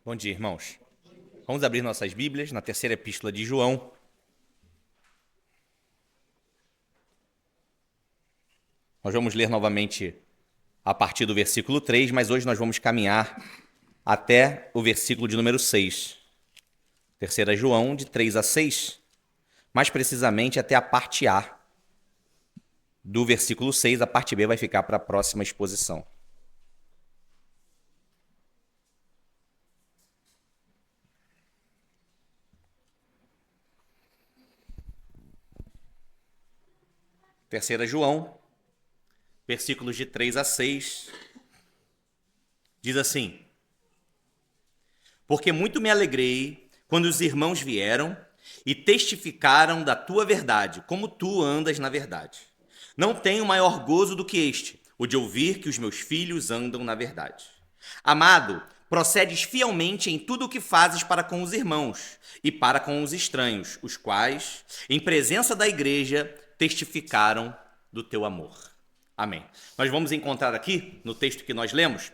Bom dia, irmãos. Vamos abrir nossas Bíblias na terceira epístola de João. Nós vamos ler novamente a partir do versículo 3, mas hoje nós vamos caminhar até o versículo de número 6. Terceira João, de 3 a 6, mais precisamente até a parte A do versículo 6. A parte B vai ficar para a próxima exposição. Terceira João, versículos de 3 a 6, diz assim: Porque muito me alegrei quando os irmãos vieram e testificaram da tua verdade, como tu andas na verdade. Não tenho maior gozo do que este, o de ouvir que os meus filhos andam na verdade. Amado, procedes fielmente em tudo o que fazes para com os irmãos e para com os estranhos, os quais, em presença da igreja, testificaram do teu amor. Amém. Nós vamos encontrar aqui, no texto que nós lemos,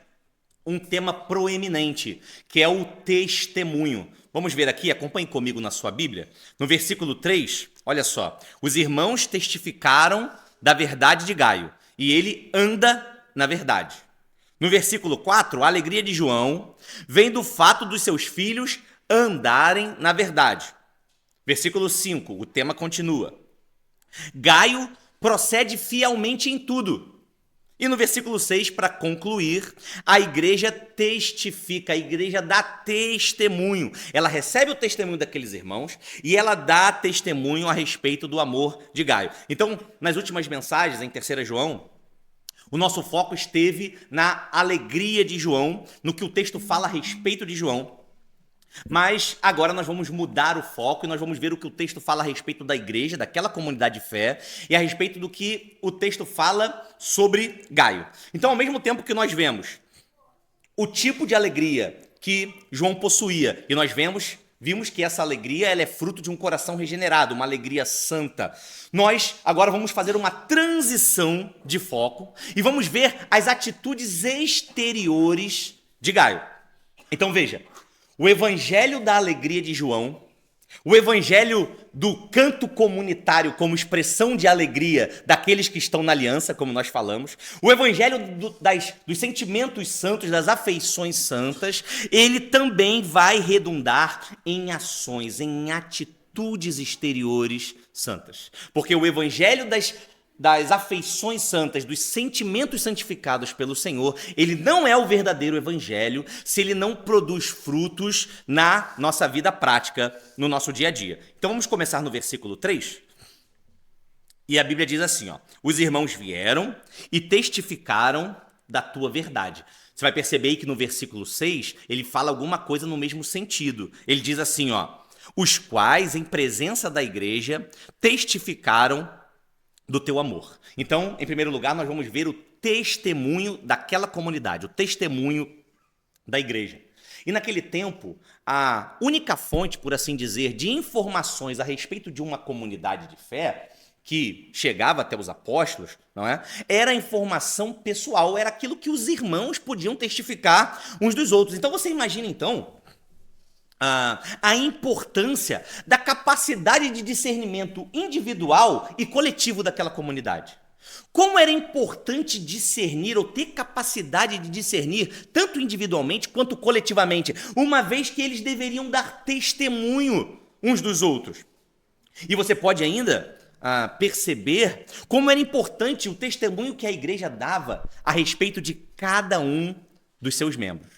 um tema proeminente, que é o testemunho. Vamos ver aqui, acompanhe comigo na sua Bíblia. No versículo 3, olha só. Os irmãos testificaram da verdade de Gaio, e ele anda na verdade. No versículo 4, a alegria de João vem do fato dos seus filhos andarem na verdade. Versículo 5, o tema continua. Gaio procede fielmente em tudo. E no versículo 6, para concluir, a igreja testifica, a igreja dá testemunho. Ela recebe o testemunho daqueles irmãos e ela dá testemunho a respeito do amor de Gaio. Então, nas últimas mensagens, em 3 João, o nosso foco esteve na alegria de João, no que o texto fala a respeito de João. Mas agora nós vamos mudar o foco e nós vamos ver o que o texto fala a respeito da igreja, daquela comunidade de fé, e a respeito do que o texto fala sobre Gaio. Então, ao mesmo tempo que nós vemos o tipo de alegria que João possuía, e nós vimos que essa alegria ela é fruto de um coração regenerado, uma alegria santa. Nós agora vamos fazer uma transição de foco e vamos ver as atitudes exteriores de Gaio. Então veja, o evangelho da alegria de João, o evangelho do canto comunitário como expressão de alegria daqueles que estão na aliança, como nós falamos, o evangelho dos sentimentos santos, das afeições santas, ele também vai redundar em ações, em atitudes exteriores santas. Porque o evangelho das afeições santas, dos sentimentos santificados pelo Senhor, ele não é o verdadeiro evangelho se ele não produz frutos na nossa vida prática, no nosso dia a dia. Então vamos começar no versículo 3. E a Bíblia diz assim, os irmãos vieram e testificaram da tua verdade. Você vai perceber aí que no versículo 6, ele fala alguma coisa no mesmo sentido. Ele diz assim, os quais, em presença da igreja, testificaram do teu amor. Então, em primeiro lugar, nós vamos ver o testemunho daquela comunidade, o testemunho da igreja. E naquele tempo, a única fonte, por assim dizer, de informações a respeito de uma comunidade de fé que chegava até os apóstolos, não é? Era a informação pessoal, era aquilo que os irmãos podiam testificar uns dos outros. Então, você imagina, então, a importância da capacidade de discernimento individual e coletivo daquela comunidade. Como era importante discernir ou ter capacidade de discernir, tanto individualmente quanto coletivamente, uma vez que eles deveriam dar testemunho uns dos outros. E você pode ainda perceber como era importante o testemunho que a igreja dava a respeito de cada um dos seus membros.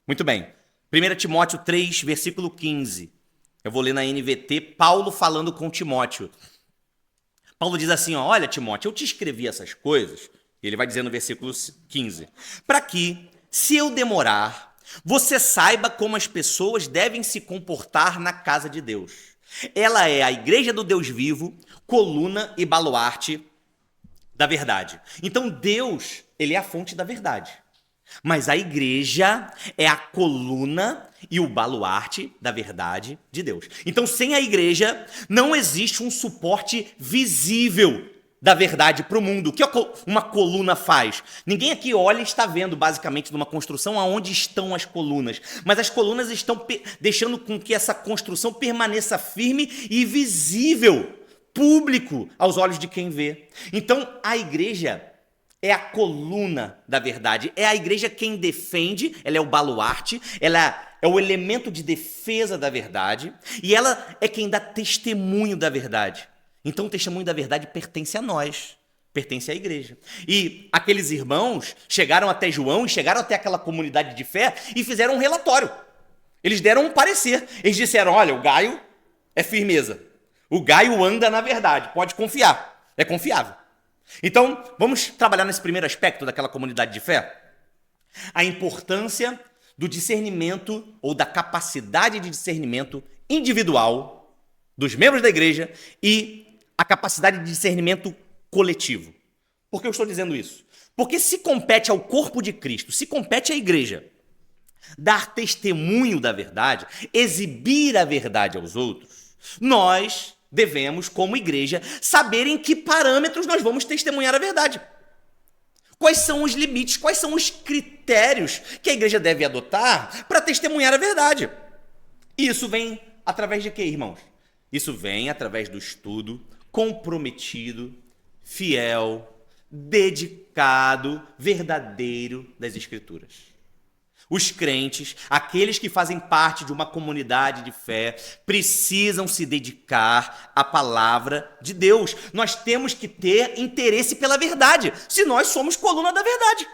Muito bem. 1 Timóteo 3, versículo 15. Eu vou ler na NVT, Paulo falando com Timóteo. Paulo diz assim, olha Timóteo, eu te escrevi essas coisas, e ele vai dizer no versículo 15, para que, se eu demorar, você saiba como as pessoas devem se comportar na casa de Deus. Ela é a igreja do Deus vivo, coluna e baluarte da verdade. Então Deus, ele é a fonte da verdade. Mas a igreja é a coluna e o baluarte da verdade de Deus. Então, sem a igreja, não existe um suporte visível da verdade para o mundo. O que uma coluna faz? Ninguém aqui olha e está vendo, basicamente, numa construção aonde estão as colunas. Mas as colunas estão deixando com que essa construção permaneça firme e visível, público, aos olhos de quem vê. Então, a igreja é a coluna da verdade. É a igreja quem defende, ela é o baluarte, ela é o elemento de defesa da verdade, e ela é quem dá testemunho da verdade. Então o testemunho da verdade pertence a nós, pertence à igreja. E aqueles irmãos chegaram até João e chegaram até aquela comunidade de fé e fizeram um relatório. Eles deram um parecer. Eles disseram, olha, o Gaio é firmeza. O Gaio anda na verdade, pode confiar, é confiável. Então, vamos trabalhar nesse primeiro aspecto daquela comunidade de fé? A importância do discernimento ou da capacidade de discernimento individual dos membros da igreja e a capacidade de discernimento coletivo. Por que eu estou dizendo isso? Porque se compete ao corpo de Cristo, se compete à igreja dar testemunho da verdade, exibir a verdade aos outros, nós devemos, como igreja, saber em que parâmetros nós vamos testemunhar a verdade. Quais são os limites, quais são os critérios que a igreja deve adotar para testemunhar a verdade. E isso vem através de quê, irmãos? Isso vem através do estudo comprometido, fiel, dedicado, verdadeiro das Escrituras. Os crentes, aqueles que fazem parte de uma comunidade de fé, precisam se dedicar à palavra de Deus. Nós temos que ter interesse pela verdade, se nós somos coluna da verdade.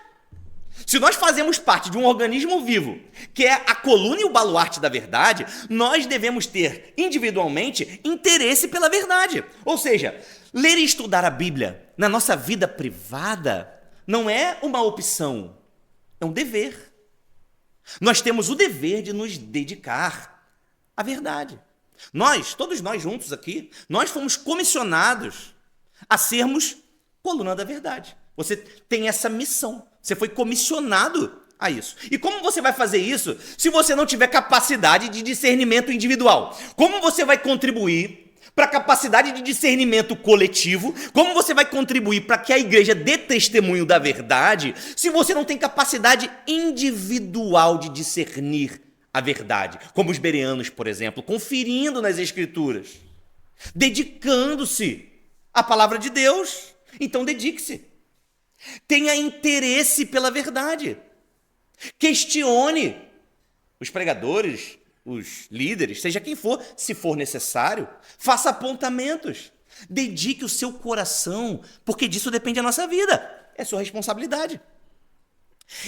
Se nós fazemos parte de um organismo vivo, que é a coluna e o baluarte da verdade, nós devemos ter individualmente interesse pela verdade. Ou seja, ler e estudar a Bíblia na nossa vida privada não é uma opção, é um dever. Nós temos o dever de nos dedicar à verdade. Nós, todos nós juntos aqui, nós fomos comissionados a sermos coluna da verdade. Você tem essa missão. Você foi comissionado a isso. E como você vai fazer isso se você não tiver capacidade de discernimento individual? Como você vai contribuir para a capacidade de discernimento coletivo? Como você vai contribuir para que a igreja dê testemunho da verdade se você não tem capacidade individual de discernir a verdade? Como os bereanos, por exemplo, conferindo nas Escrituras, dedicando-se à palavra de Deus. Então dedique-se. Tenha interesse pela verdade. Questione os pregadores, os líderes, seja quem for, se for necessário, faça apontamentos. Dedique o seu coração, porque disso depende a nossa vida. É sua responsabilidade.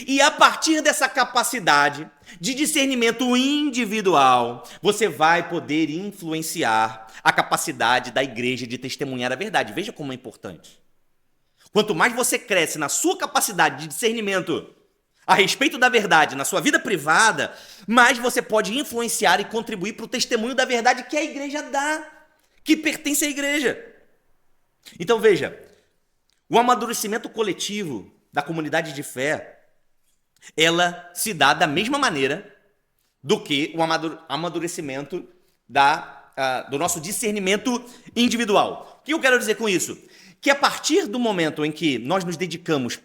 E a partir dessa capacidade de discernimento individual, você vai poder influenciar a capacidade da igreja de testemunhar a verdade. Veja como é importante. Quanto mais você cresce na sua capacidade de discernimento a respeito da verdade na sua vida privada, mais você pode influenciar e contribuir para o testemunho da verdade que a igreja dá, que pertence à igreja. Então veja, o amadurecimento coletivo da comunidade de fé, ela se dá da mesma maneira do que o amadurecimento do nosso discernimento individual. O que eu quero dizer com isso? Que a partir do momento em que nós nos dedicamos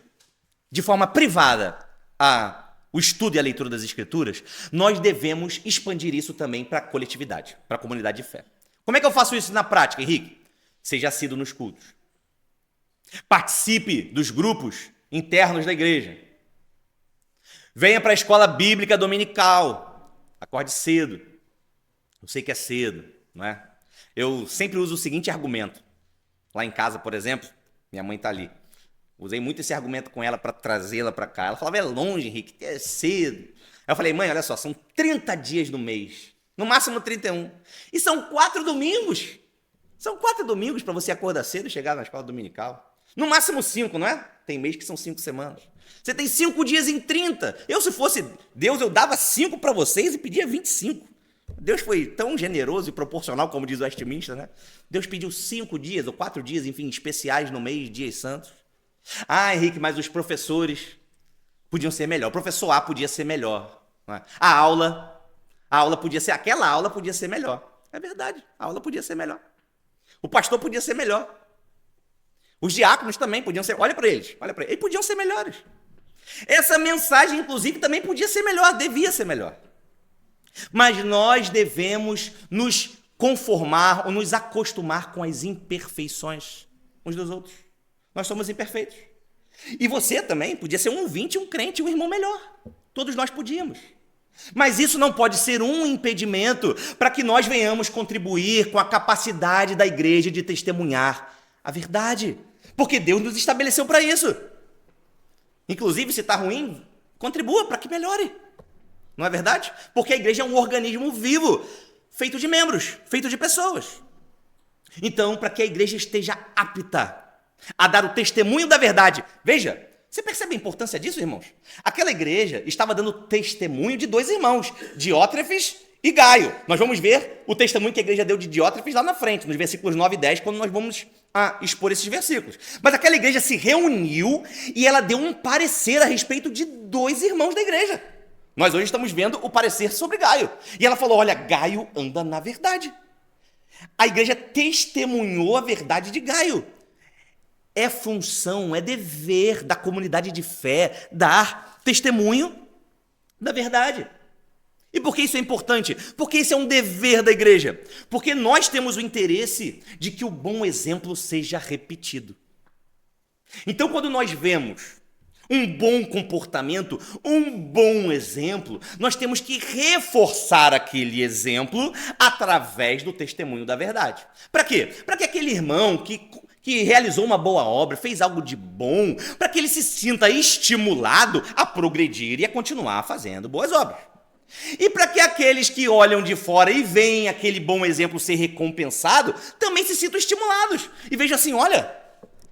de forma privada ao estudo e à leitura das Escrituras, nós devemos expandir isso também para a coletividade, para a comunidade de fé. Como é que eu faço isso na prática, Henrique? Seja assíduo nos cultos. Participe dos grupos internos da igreja. Venha para a escola bíblica dominical. Acorde cedo. Eu sei que é cedo, não é? Eu sempre uso o seguinte argumento. Lá em casa, por exemplo, minha mãe está ali. Usei muito esse argumento com ela para trazê-la para cá. Ela falava, é longe, Henrique, é cedo. Aí eu falei, mãe, olha só, são 30 dias no mês. No máximo 31. E são 4 domingos. São 4 domingos para você acordar cedo e chegar na escola dominical. No máximo 5, não é? Tem mês que são 5 semanas. Você tem 5 dias em 30. Eu, se fosse Deus, eu dava 5 para vocês e pedia 25. Deus foi tão generoso e proporcional, como diz o Westminster, né? Deus pediu 5 dias ou 4 dias, enfim, especiais no mês, dias santos. Ah, Henrique, mas os professores podiam ser melhor. O professor A podia ser melhor. Não é? A aula podia ser, aquela aula podia ser melhor. É verdade, a aula podia ser melhor. O pastor podia ser melhor. Os diáconos também podiam ser, olha para eles, eles podiam ser melhores. Essa mensagem, inclusive, também podia ser melhor, devia ser melhor. Mas nós devemos nos conformar ou nos acostumar com as imperfeições uns dos outros. Nós somos imperfeitos. E você também podia ser um ouvinte, um crente, um irmão melhor. Todos nós podíamos. Mas isso não pode ser um impedimento para que nós venhamos contribuir com a capacidade da igreja de testemunhar a verdade. Porque Deus nos estabeleceu para isso. Inclusive, se está ruim, contribua para que melhore. Não é verdade? Porque a igreja é um organismo vivo, feito de membros, feito de pessoas. Então, para que a igreja esteja apta a dar o testemunho da verdade. Veja, você percebe a importância disso, irmãos? Aquela igreja estava dando testemunho de dois irmãos, Diótrefes e Gaio. Nós vamos ver o testemunho que a igreja deu de Diótrefes lá na frente, nos versículos 9 e 10, quando nós vamos expor esses versículos. Mas aquela igreja se reuniu e ela deu um parecer a respeito de dois irmãos da igreja. Nós hoje estamos vendo o parecer sobre Gaio. E ela falou, olha, Gaio anda na verdade. A igreja testemunhou a verdade de Gaio. É função, é dever da comunidade de fé dar testemunho da verdade. E por que isso é importante? Porque isso é um dever da igreja. Porque nós temos o interesse de que o bom exemplo seja repetido. Então, quando nós vemos um bom comportamento, um bom exemplo, nós temos que reforçar aquele exemplo através do testemunho da verdade. Para quê? Para que aquele irmão que realizou uma boa obra, fez algo de bom, para que ele se sinta estimulado a progredir e a continuar fazendo boas obras. E para que aqueles que olham de fora e veem aquele bom exemplo ser recompensado, também se sintam estimulados. E vejam assim, olha,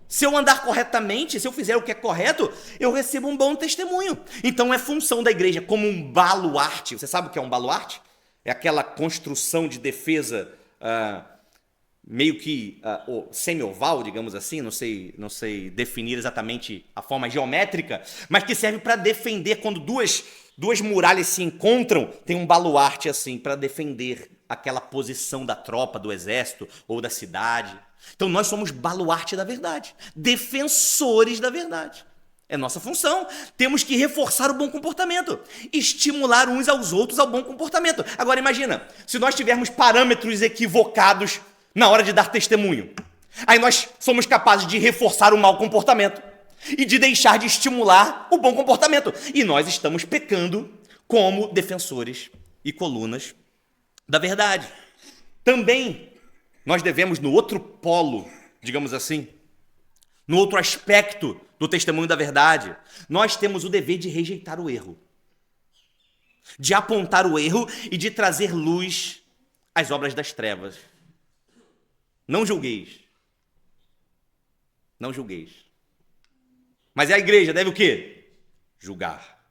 se eu andar corretamente, se eu fizer o que é correto, eu recebo um bom testemunho. Então é função da igreja como um baluarte. Você sabe o que é um baluarte? É aquela construção de defesa meio que semi-oval, digamos assim, não sei definir exatamente a forma geométrica, mas que serve para defender quando duas muralhas se encontram, tem um baluarte assim, para defender aquela posição da tropa, do exército ou da cidade. Então nós somos baluarte da verdade, defensores da verdade. É nossa função. Temos que reforçar o bom comportamento, estimular uns aos outros ao bom comportamento. Agora imagina, se nós tivermos parâmetros equivocados na hora de dar testemunho, aí nós somos capazes de reforçar o mau comportamento e de deixar de estimular o bom comportamento. E nós estamos pecando como defensores e colunas da verdade. Também nós devemos, no outro polo, digamos assim, no outro aspecto do testemunho da verdade, nós temos o dever de rejeitar o erro, de apontar o erro e de trazer luz às obras das trevas. Não julgueis. Não julgueis. Mas a igreja deve o quê? Julgar.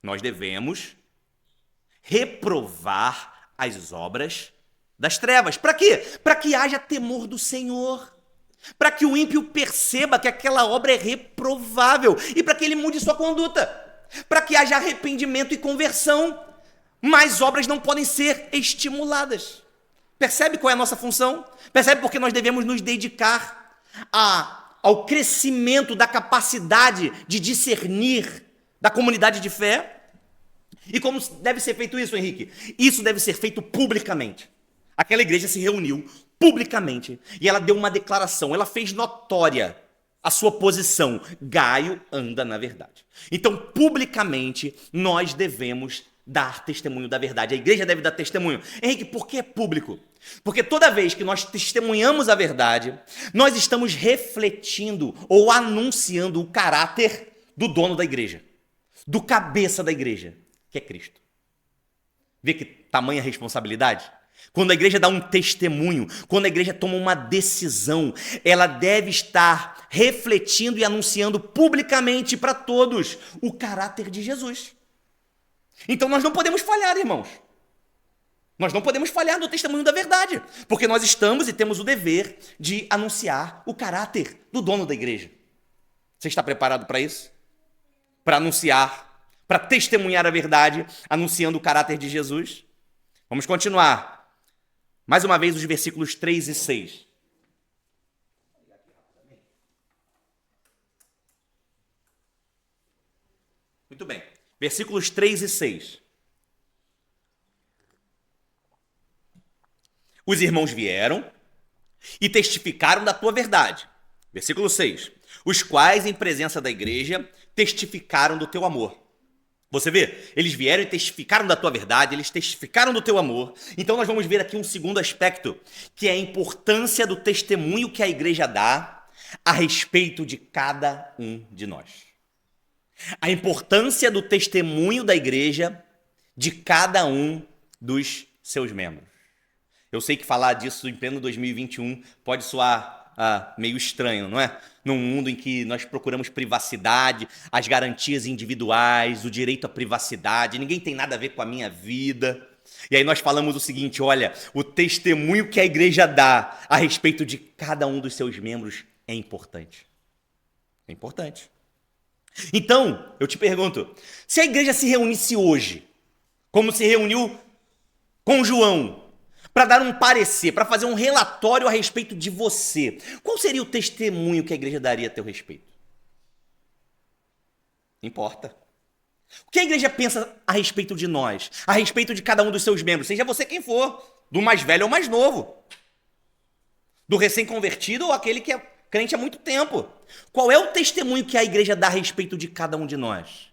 Nós devemos reprovar as obras das trevas. Para quê? Para que haja temor do Senhor. Para que o ímpio perceba que aquela obra é reprovável e para que ele mude sua conduta. Para que haja arrependimento e conversão. Mas obras não podem ser estimuladas. Percebe qual é a nossa função? Percebe porque nós devemos nos dedicar ao crescimento da capacidade de discernir da comunidade de fé? E como deve ser feito isso, Henrique? Isso deve ser feito publicamente. Aquela igreja se reuniu publicamente e ela deu uma declaração, ela fez notória a sua posição. Gaio anda na verdade. Então, publicamente, nós devemos dar testemunho da verdade. A igreja deve dar testemunho. Henrique, por que é público? Porque toda vez que nós testemunhamos a verdade, nós estamos refletindo ou anunciando o caráter do dono da igreja, do cabeça da igreja, que é Cristo. Vê que tamanha responsabilidade? Quando a igreja dá um testemunho, quando a igreja toma uma decisão, ela deve estar refletindo e anunciando publicamente para todos o caráter de Jesus. Então nós não podemos falhar, irmãos. Nós não podemos falhar no testemunho da verdade, porque nós estamos e temos o dever de anunciar o caráter do dono da igreja. Você está preparado para isso? Para anunciar, para testemunhar a verdade, anunciando o caráter de Jesus? Vamos continuar. Mais uma vez os versículos 3 e 6. Muito bem. Versículos 3 e 6. Os irmãos vieram e testificaram da tua verdade. Versículo 6. Os quais, em presença da igreja, testificaram do teu amor. Você vê, eles vieram e testificaram da tua verdade, eles testificaram do teu amor. Então nós vamos ver aqui um segundo aspecto, que é a importância do testemunho que a igreja dá a respeito de cada um de nós. A importância do testemunho da igreja de cada um dos seus membros. Eu sei que falar disso em pleno 2021 pode soar meio estranho, não é? Num mundo em que nós procuramos privacidade, as garantias individuais, o direito à privacidade, ninguém tem nada a ver com a minha vida. E aí nós falamos o seguinte, olha, o testemunho que a igreja dá a respeito de cada um dos seus membros é importante. É importante. Então, eu te pergunto, se a igreja se reunisse hoje, como se reuniu com João, para dar um parecer, para fazer um relatório a respeito de você, qual seria o testemunho que a igreja daria a teu respeito? Importa. O que a igreja pensa a respeito de nós, a respeito de cada um dos seus membros, seja você quem for, do mais velho ao mais novo, do recém-convertido ou aquele que é crente há muito tempo. Qual é o testemunho que a igreja dá a respeito de cada um de nós?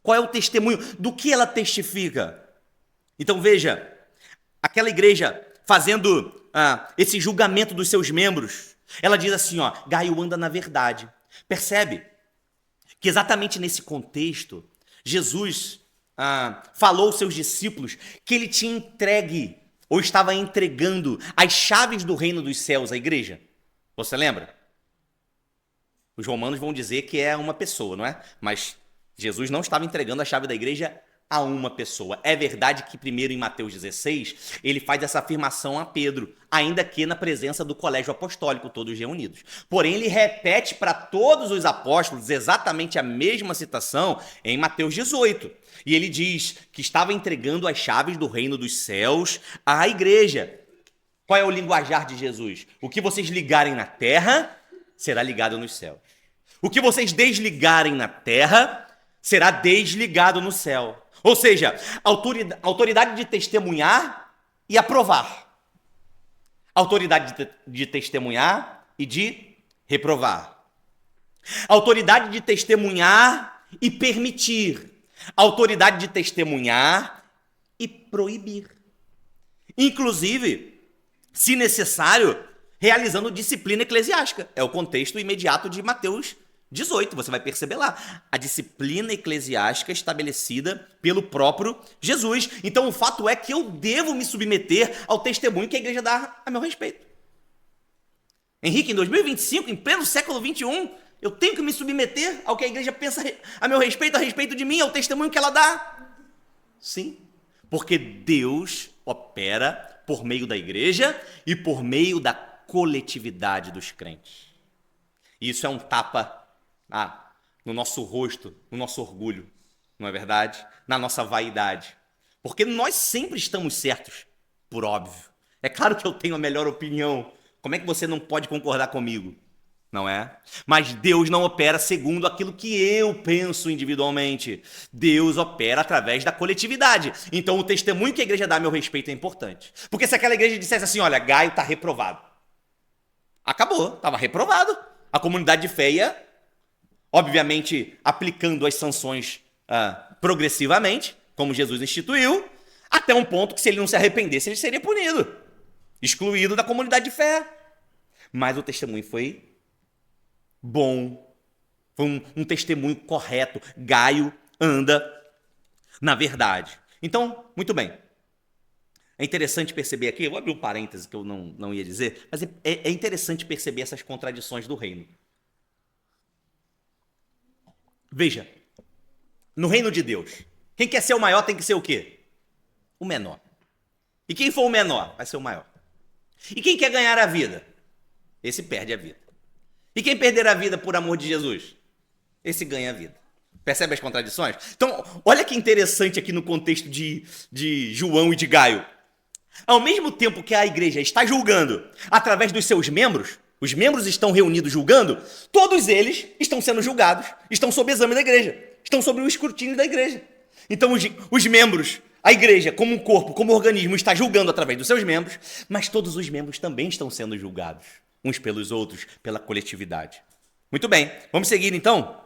Qual é o testemunho? Do que ela testifica? Então veja, aquela igreja fazendo esse julgamento dos seus membros, ela diz assim, ó, Gaio anda na verdade. Percebe que exatamente nesse contexto, Jesus falou aos seus discípulos que ele tinha entregue, ou estava entregando, as chaves do reino dos céus à igreja. Você lembra? Os romanos vão dizer que é uma pessoa, não é? Mas Jesus não estava entregando a chave da igreja a uma pessoa. É verdade que primeiro em Mateus 16, ele faz essa afirmação a Pedro, ainda que na presença do colégio apostólico, todos reunidos. Porém, ele repete para todos os apóstolos exatamente a mesma citação em Mateus 18. E ele diz que estava entregando as chaves do reino dos céus à igreja. Qual é o linguajar de Jesus? O que vocês ligarem na terra, será ligado nos céus. O que vocês desligarem na terra, será desligado no céu. Ou seja, autoridade de testemunhar e aprovar. Autoridade de testemunhar e de reprovar. Autoridade de testemunhar e permitir. Autoridade de testemunhar e proibir. Inclusive, se necessário, realizando disciplina eclesiástica. É o contexto imediato de Mateus 18, você vai perceber lá, a disciplina eclesiástica estabelecida pelo próprio Jesus. Então o fato é que eu devo me submeter ao testemunho que a igreja dá a meu respeito. Henrique, em 2025, em pleno século 21, eu tenho que me submeter ao que a igreja pensa a meu respeito, a respeito de mim, ao testemunho que ela dá? Sim, porque Deus opera por meio da igreja e por meio da coletividade dos crentes. Isso é um tapa no nosso rosto, no nosso orgulho, não é verdade? Na nossa vaidade. Porque nós sempre estamos certos, por óbvio. É claro que eu tenho a melhor opinião. Como é que você não pode concordar comigo? Não é? Mas Deus não opera segundo aquilo que eu penso individualmente. Deus opera através da coletividade. Então o testemunho que a igreja dá a meu respeito é importante. Porque se aquela igreja dissesse assim, olha, Gaio está reprovado. Acabou, estava reprovado. A comunidade de fé ia, obviamente, aplicando as sanções progressivamente, como Jesus instituiu, até um ponto que se ele não se arrependesse, ele seria punido, excluído da comunidade de fé. Mas o testemunho foi bom, foi um testemunho correto. Gaio anda na verdade. Então, muito bem. É interessante perceber aqui, eu vou abrir um parêntese que eu não ia dizer, mas é interessante perceber essas contradições do reino. Veja, no reino de Deus, quem quer ser o maior tem que ser o quê? O menor. E quem for o menor vai ser o maior. E quem quer ganhar a vida? Esse perde a vida. E quem perder a vida por amor de Jesus? Esse ganha a vida. Percebe as contradições? Então, olha que interessante aqui no contexto de João e de Gaio. Ao mesmo tempo que a igreja está julgando através dos seus membros, os membros estão reunidos julgando, todos eles estão sendo julgados, estão sob exame da igreja, estão sob o escrutínio da igreja. Então os membros, a igreja como um corpo, como organismo, está julgando através dos seus membros, mas todos os membros também estão sendo julgados, uns pelos outros, pela coletividade. Muito bem, vamos seguir então?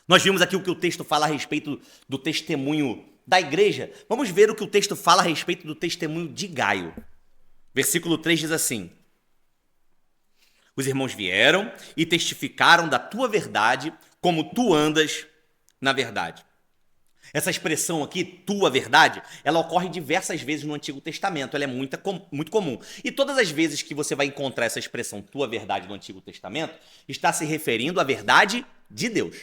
Nós vimos aqui o que o texto fala a respeito do testemunho da igreja. Vamos ver o que o texto fala a respeito do testemunho de Gaio. Versículo 3 diz assim: os irmãos vieram e testificaram da tua verdade, como tu andas na verdade. Essa expressão aqui, tua verdade, ela ocorre diversas vezes no Antigo Testamento, ela é muito comum. E todas as vezes que você vai encontrar essa expressão, tua verdade, no Antigo Testamento, está se referindo à verdade de Deus.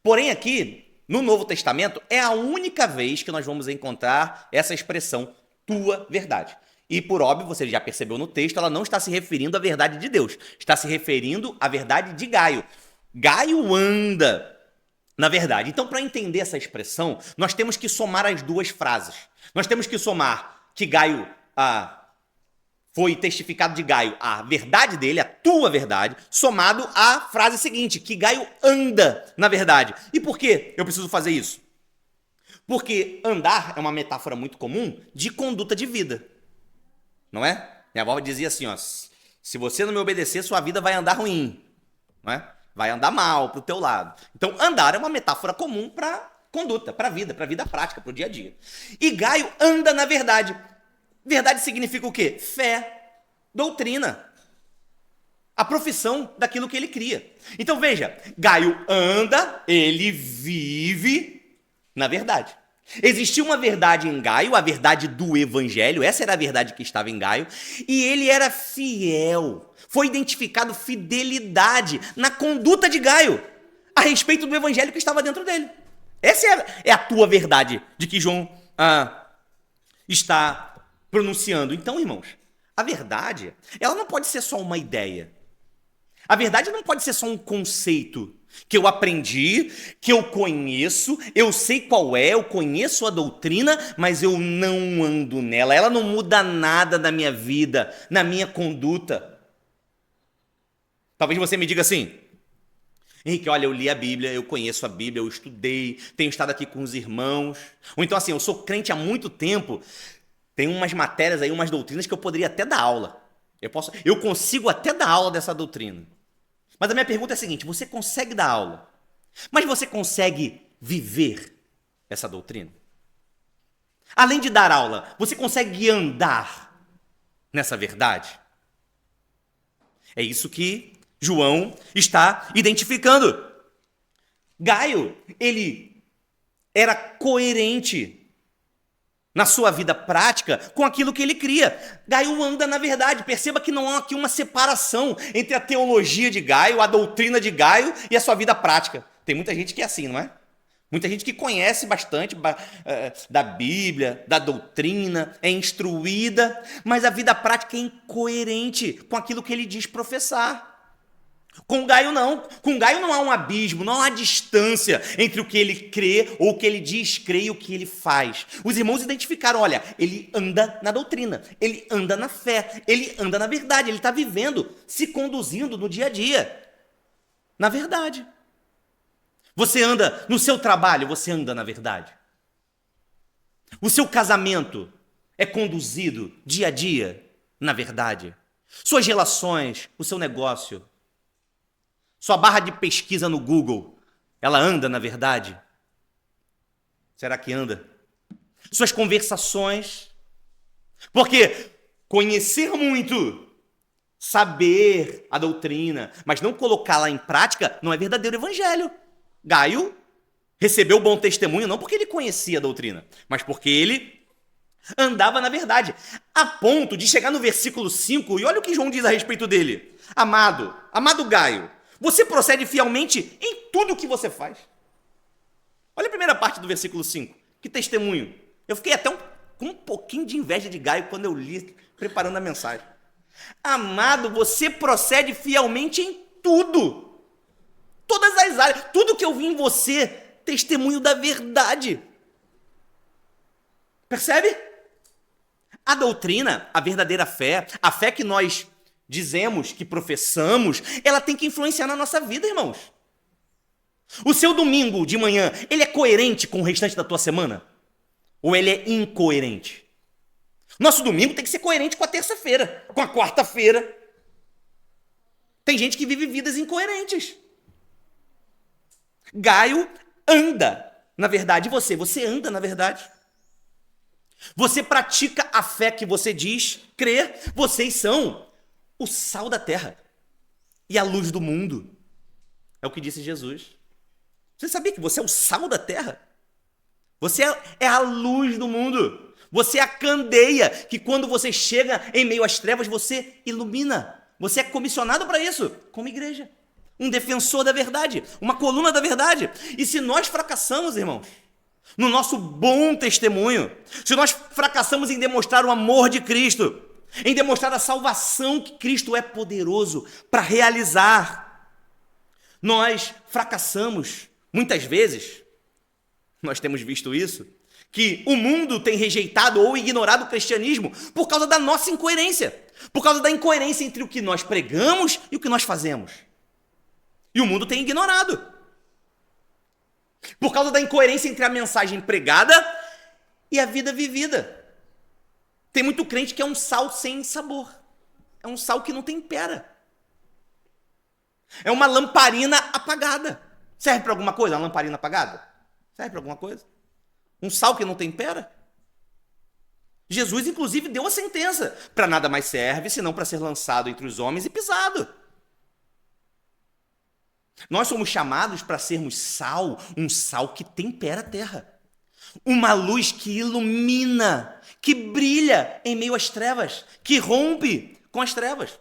Porém aqui, no Novo Testamento, é a única vez que nós vamos encontrar essa expressão, tua verdade. E por óbvio, você já percebeu no texto, ela não está se referindo à verdade de Deus, está se referindo à verdade de Gaio. Gaio anda na verdade. Então, para entender essa expressão, nós temos que somar as duas frases. Nós temos que somar que Gaio foi testificado de Gaio a verdade dele, a tua verdade, somado à frase seguinte, que Gaio anda na verdade. E por que eu preciso fazer isso? Porque andar é uma metáfora muito comum de conduta de vida. Não é? Minha avó dizia assim, ó, se você não me obedecer, sua vida vai andar ruim. Não é? Vai andar mal para o teu lado. Então, andar é uma metáfora comum para conduta, para a vida prática, para o dia a dia. E Gaio anda na verdade. Verdade significa o quê? Fé, doutrina. A profissão daquilo que ele cria. Então, veja, Gaio anda, ele vive na verdade. Existia uma verdade em Gaio, a verdade do evangelho, essa era a verdade que estava em Gaio, e ele era fiel. Foi identificado fidelidade na conduta de Gaio a respeito do evangelho que estava dentro dele. Essa é a tua verdade de que João está pronunciando. Então, irmãos, a verdade, ela não pode ser só uma ideia. A verdade não pode ser só um conceito que eu aprendi, que eu conheço, eu sei qual é, eu conheço a doutrina, mas eu não ando nela. Ela não muda nada na minha vida, na minha conduta. Talvez você me diga assim, Henrique, olha, eu li a Bíblia, eu conheço a Bíblia, eu estudei, tenho estado aqui com os irmãos. Ou então assim, eu sou crente há muito tempo, tem umas matérias aí, umas doutrinas que eu poderia até dar aula. Eu consigo até dar aula dessa doutrina. Mas a minha pergunta é a seguinte, você consegue dar aula, mas você consegue viver essa doutrina? Além de dar aula, você consegue andar nessa verdade? É isso que João está identificando. Gaio, ele era coerente na sua vida prática com aquilo que ele cria. Gaio anda na verdade. Perceba que não há aqui uma separação entre a teologia de Gaio, a doutrina de Gaio e a sua vida prática. Tem muita gente que é assim, não é? Muita gente que conhece bastante da Bíblia, da doutrina, é instruída, mas a vida prática é incoerente com aquilo que ele diz professar. Com Gaio não. Com Gaio não há um abismo, não há distância entre o que ele crê ou o que ele diz crer e o que ele faz. Os irmãos identificaram, olha, ele anda na doutrina, ele anda na fé, ele anda na verdade, ele está vivendo, se conduzindo no dia a dia, na verdade. Você anda no seu trabalho, você anda na verdade. O seu casamento é conduzido dia a dia na verdade. Suas relações, o seu negócio, sua barra de pesquisa no Google, ela anda na verdade? Será que anda? Suas conversações. Porque conhecer muito, saber a doutrina, mas não colocá-la em prática, não é verdadeiro evangelho. Gaio recebeu bom testemunho não porque ele conhecia a doutrina, mas porque ele andava na verdade, a ponto de chegar no versículo 5, e olha o que João diz a respeito dele. Amado Gaio, você procede fielmente em tudo o que você faz. Olha a primeira parte do versículo 5, que testemunho. Eu fiquei até com um pouquinho de inveja de Gaio quando eu li, preparando a mensagem. Amado, você procede fielmente em tudo. Todas as áreas, tudo que eu vi em você, testemunho da verdade. Percebe? A doutrina, a verdadeira fé, a fé que nós dizemos, que professamos, ela tem que influenciar na nossa vida, irmãos. O seu domingo de manhã, ele é coerente com o restante da tua semana? Ou ele é incoerente? Nosso domingo tem que ser coerente com a terça-feira, com a quarta-feira. Tem gente que vive vidas incoerentes. Gaio anda na verdade. E você anda na verdade. Você pratica a fé que você diz crer. Vocês são o sal da terra e a luz do mundo. É o que disse Jesus. Você sabia que você é o sal da terra? Você é a luz do mundo. Você é a candeia que quando você chega em meio às trevas, você ilumina. Você é comissionado para isso, como igreja. Um defensor da verdade, uma coluna da verdade. E se nós fracassamos, irmãos, no nosso bom testemunho, se nós fracassamos em demonstrar o amor de Cristo, em demonstrar a salvação que Cristo é poderoso para realizar, nós fracassamos. Muitas vezes, nós temos visto isso, que o mundo tem rejeitado ou ignorado o cristianismo por causa da nossa incoerência, por causa da incoerência entre o que nós pregamos e o que nós fazemos. E o mundo tem ignorado. Por causa da incoerência entre a mensagem pregada e a vida vivida. Tem muito crente que é um sal sem sabor. É um sal que não tempera. É uma lamparina apagada. Serve para alguma coisa, uma lamparina apagada? Serve para alguma coisa? Um sal que não tempera? Jesus, inclusive, deu a sentença. Para nada mais serve, senão para ser lançado entre os homens e pisado. Nós somos chamados para sermos sal, um sal que tempera a terra. Uma luz que ilumina, que brilha em meio às trevas, que rompe com as trevas.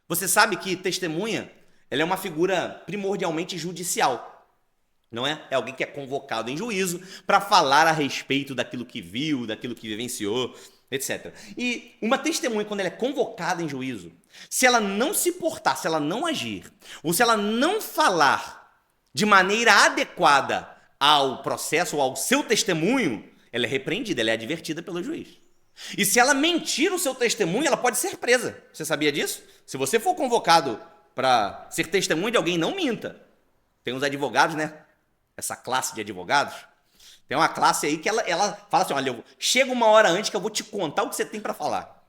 Você sabe que testemunha, ela é uma figura primordialmente judicial. Não é? É alguém que é convocado em juízo para falar a respeito daquilo que viu, daquilo que vivenciou, etc. E uma testemunha, quando ela é convocada em juízo, se ela não se portar, se ela não agir, ou se ela não falar de maneira adequada ao processo ou ao seu testemunho, ela é repreendida, ela é advertida pelo juiz. E se ela mentir o seu testemunho, ela pode ser presa. Você sabia disso? Se você for convocado para ser testemunha de alguém, não minta. Tem uns advogados, né? Essa classe de advogados, tem uma classe aí que ela fala assim, olha, chega uma hora antes que eu vou te contar o que você tem para falar.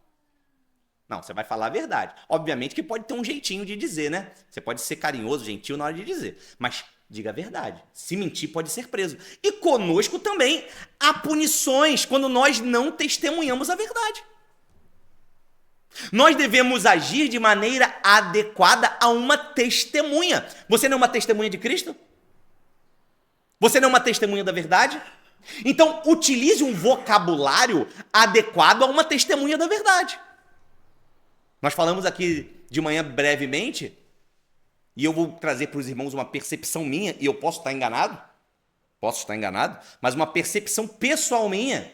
Não, você vai falar a verdade. Obviamente que pode ter um jeitinho de dizer, né? Você pode ser carinhoso, gentil na hora de dizer, mas diga a verdade. Se mentir, pode ser preso. E conosco também há punições quando nós não testemunhamos a verdade. Nós devemos agir de maneira adequada a uma testemunha. Você não é uma testemunha de Cristo? Você não é uma testemunha da verdade? Então, utilize um vocabulário adequado a uma testemunha da verdade. Nós falamos aqui de manhã brevemente, e eu vou trazer para os irmãos uma percepção minha, e eu posso estar enganado, mas uma percepção pessoal minha.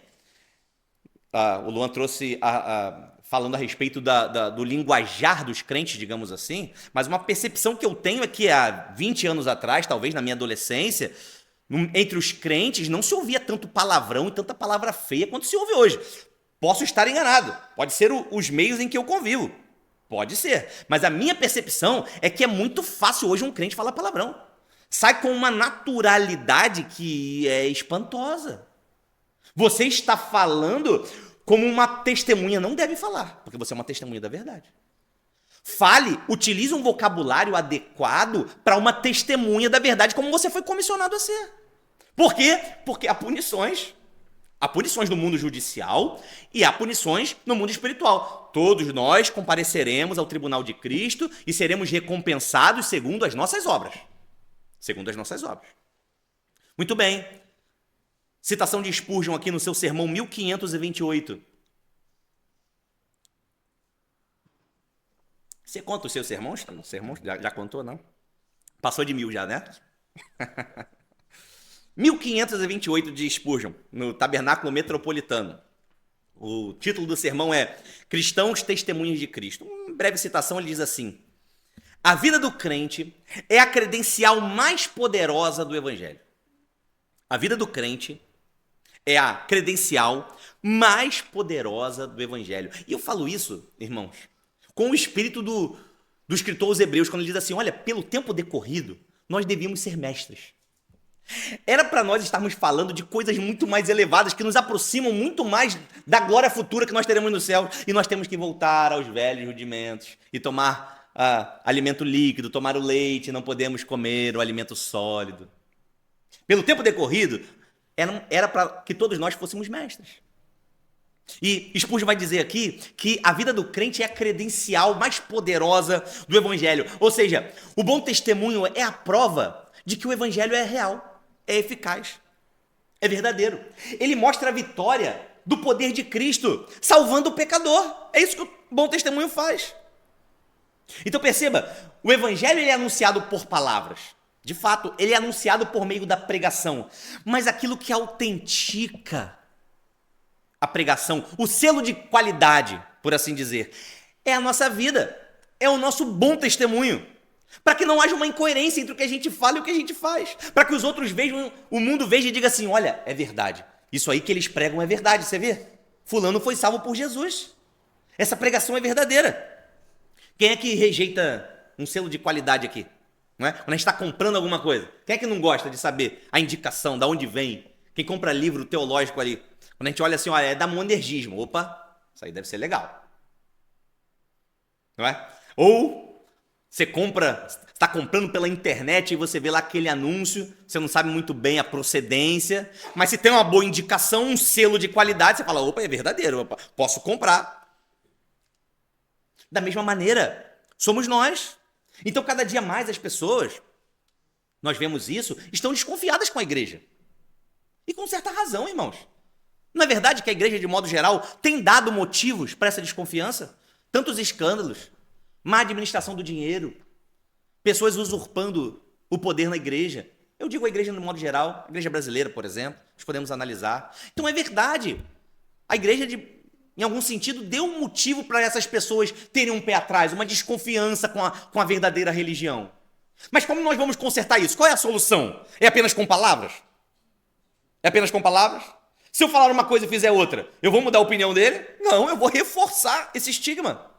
O Luan trouxe falando a respeito do linguajar dos crentes, digamos assim, mas uma percepção que eu tenho é que há 20 anos atrás, talvez na minha adolescência, entre os crentes não se ouvia tanto palavrão e tanta palavra feia quanto se ouve hoje. Posso estar enganado, pode ser os meios em que eu convivo, pode ser, mas a minha percepção é que é muito fácil hoje um crente falar palavrão. Sai com uma naturalidade que é espantosa. Você está falando como uma testemunha não deve falar, porque você é uma testemunha da verdade. Fale, utilize um vocabulário adequado para uma testemunha da verdade, como você foi comissionado a ser. Por quê? Porque há punições no mundo judicial e há punições no mundo espiritual. Todos nós compareceremos ao tribunal de Cristo e seremos recompensados segundo as nossas obras. Muito bem. Citação de Spurgeon aqui no seu sermão 1528. Você conta os seus sermões? Já contou, não? Passou de 1000 já, né? 1528 de Spurgeon, no Tabernáculo Metropolitano. O título do sermão é Cristãos Testemunhas de Cristo. Uma breve citação, ele diz assim: a vida do crente é a credencial mais poderosa do Evangelho. A vida do crente é a credencial mais poderosa do Evangelho. E eu falo isso, irmãos, com o espírito do escritor aos Hebreus, quando ele diz assim, olha, pelo tempo decorrido, nós devíamos ser mestres. Era para nós estarmos falando de coisas muito mais elevadas, que nos aproximam muito mais da glória futura que nós teremos no céu. E nós temos que voltar aos velhos rudimentos e tomar alimento líquido, tomar o leite, não podemos comer o alimento sólido. Pelo tempo decorrido, era para que todos nós fôssemos mestres. E Spurgeon vai dizer aqui que a vida do crente é a credencial mais poderosa do evangelho. Ou seja, o bom testemunho é a prova de que o evangelho é real, é eficaz, é verdadeiro. Ele mostra a vitória do poder de Cristo, salvando o pecador. É isso que o bom testemunho faz. Então perceba, o evangelho ele é anunciado por palavras. De fato, ele é anunciado por meio da pregação. Mas aquilo que autentica a pregação, o selo de qualidade, por assim dizer, é a nossa vida, é o nosso bom testemunho. Para que não haja uma incoerência entre o que a gente fala e o que a gente faz. Para que os outros vejam, o mundo veja e diga assim, olha, é verdade. Isso aí que eles pregam é verdade, você vê? Fulano foi salvo por Jesus. Essa pregação é verdadeira. Quem é que rejeita um selo de qualidade aqui? Não é? Quando a gente está comprando alguma coisa, quem é que não gosta de saber a indicação, de onde vem? Quem compra livro teológico ali, quando a gente olha assim, olha, é da monergismo. Opa, isso aí deve ser legal. Não é? Ou você está comprando pela internet e você vê lá aquele anúncio, você não sabe muito bem a procedência, mas se tem uma boa indicação, um selo de qualidade, você fala, opa, é verdadeiro, opa, posso comprar. Da mesma maneira, somos nós. Então, cada dia mais as pessoas, nós vemos isso, estão desconfiadas com a igreja. E com certa razão, irmãos. Não é verdade que a igreja, de modo geral, tem dado motivos para essa desconfiança? Tantos escândalos, má administração do dinheiro, pessoas usurpando o poder na igreja. Eu digo a igreja no modo geral, a igreja brasileira, por exemplo, nós podemos analisar. Então é verdade, a igreja, em algum sentido, deu um motivo para essas pessoas terem um pé atrás, uma desconfiança com a verdadeira religião. Mas como nós vamos consertar isso? Qual é a solução? É apenas com palavras? É apenas com palavras? Se eu falar uma coisa e fizer outra, eu vou mudar a opinião dele? Não, eu vou reforçar esse estigma.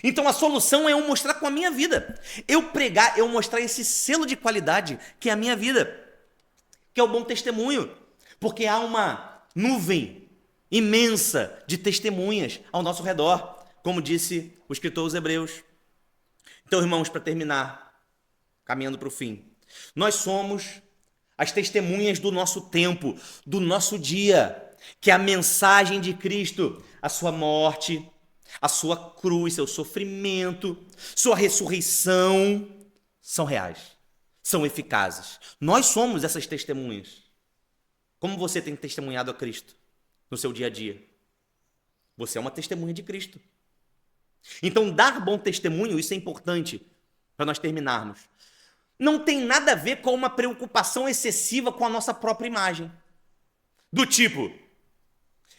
Então a solução é eu mostrar com a minha vida. Eu pregar, eu mostrar esse selo de qualidade que é a minha vida, que é o bom testemunho. Porque há uma nuvem imensa de testemunhas ao nosso redor, como disse o escritor aos Hebreus. Então, irmãos, para terminar, caminhando para o fim, nós somos as testemunhas do nosso tempo, do nosso dia, que é a mensagem de Cristo, a sua morte, a sua cruz, seu sofrimento, sua ressurreição, são reais, são eficazes. Nós somos essas testemunhas. Como você tem testemunhado a Cristo no seu dia a dia? Você é uma testemunha de Cristo. Então, dar bom testemunho, isso é importante para nós terminarmos. Não tem nada a ver com uma preocupação excessiva com a nossa própria imagem. Do tipo,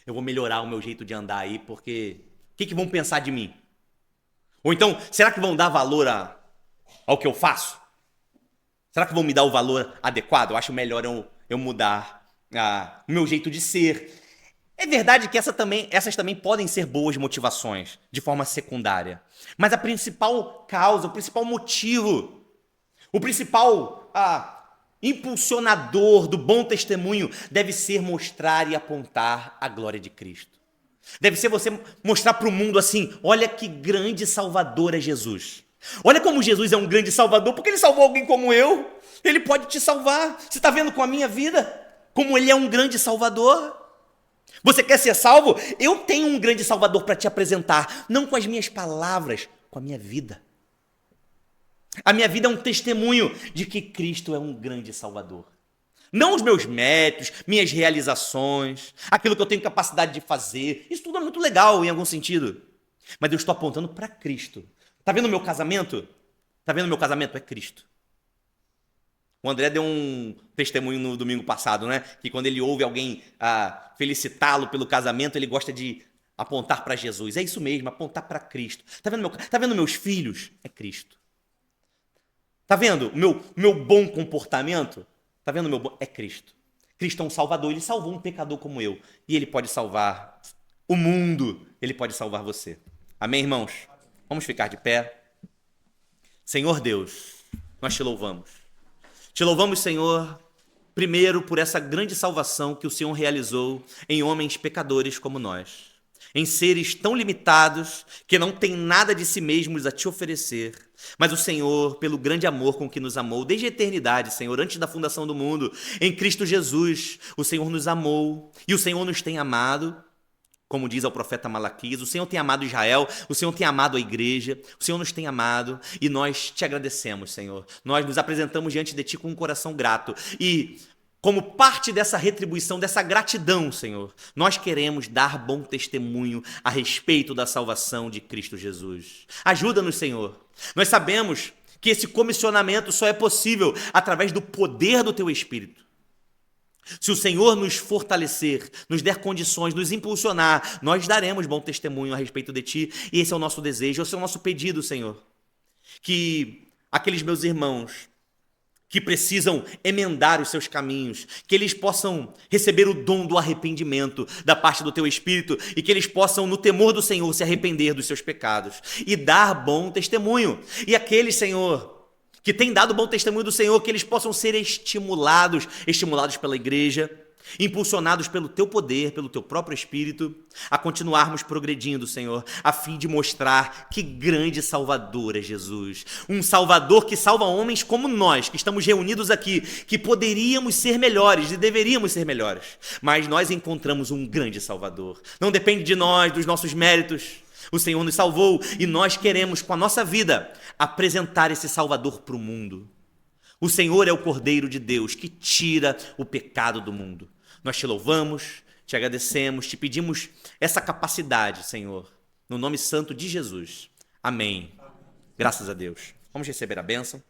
eu vou melhorar o meu jeito de andar aí, porque o que vão pensar de mim? Ou então, será que vão dar valor ao que eu faço? Será que vão me dar o valor adequado? Eu acho melhor eu mudar o meu jeito de ser. É verdade que essas também podem ser boas motivações, de forma secundária. Mas a principal causa, o principal motivo, o principal impulsionador do bom testemunho deve ser mostrar e apontar a glória de Cristo. Deve ser você mostrar para o mundo assim, olha que grande Salvador é Jesus. Olha como Jesus é um grande Salvador, porque Ele salvou alguém como eu. Ele pode te salvar. Você está vendo com a minha vida como Ele é um grande Salvador? Você quer ser salvo? Eu tenho um grande Salvador para te apresentar, não com as minhas palavras, com a minha vida. A minha vida é um testemunho de que Cristo é um grande Salvador. Não os meus méritos, minhas realizações, aquilo que eu tenho capacidade de fazer. Isso tudo é muito legal em algum sentido. Mas eu estou apontando para Cristo. Está vendo o meu casamento? Está vendo o meu casamento? É Cristo. O André deu um testemunho no domingo passado, né? Que quando ele ouve alguém felicitá-lo pelo casamento, ele gosta de apontar para Jesus. É isso mesmo, apontar para Cristo. Tá vendo meus filhos? É Cristo. Tá vendo o meu bom comportamento? Tá vendo é Cristo. Cristo é um salvador, ele salvou um pecador como eu. E ele pode salvar o mundo, ele pode salvar você. Amém, irmãos? Vamos ficar de pé. Senhor Deus, nós te louvamos. Te louvamos, Senhor, primeiro por essa grande salvação que o Senhor realizou em homens pecadores como nós, em seres tão limitados que não têm nada de si mesmos a te oferecer. Mas o Senhor, pelo grande amor com que nos amou, desde a eternidade, Senhor, antes da fundação do mundo, em Cristo Jesus, o Senhor nos amou e o Senhor nos tem amado. Como diz ao profeta Malaquias, o Senhor tem amado Israel, o Senhor tem amado a igreja, o Senhor nos tem amado e nós te agradecemos, Senhor. Nós nos apresentamos diante de Ti com um coração grato e, como parte dessa retribuição, dessa gratidão, Senhor, nós queremos dar bom testemunho a respeito da salvação de Cristo Jesus. Ajuda-nos, Senhor. Nós sabemos que esse comissionamento só é possível através do poder do Teu Espírito. Se o Senhor nos fortalecer, nos der condições, nos impulsionar, nós daremos bom testemunho a respeito de Ti. E esse é o nosso desejo, esse é o nosso pedido, Senhor. Que aqueles meus irmãos que precisam emendar os seus caminhos, que eles possam receber o dom do arrependimento da parte do Teu Espírito e que eles possam, no temor do Senhor, se arrepender dos seus pecados e dar bom testemunho. E aqueles, Senhor, que têm dado bom testemunho do Senhor, que eles possam ser estimulados pela igreja, impulsionados pelo Teu poder, pelo Teu próprio Espírito, a continuarmos progredindo, Senhor, a fim de mostrar que grande Salvador é Jesus. Um Salvador que salva homens como nós, que estamos reunidos aqui, que poderíamos ser melhores e deveríamos ser melhores, mas nós encontramos um grande Salvador. Não depende de nós, dos nossos méritos. O Senhor nos salvou e nós queremos, com a nossa vida, apresentar esse Salvador para o mundo. O Senhor é o Cordeiro de Deus que tira o pecado do mundo. Nós te louvamos, te agradecemos, te pedimos essa capacidade, Senhor, no nome santo de Jesus. Amém. Graças a Deus. Vamos receber a bênção.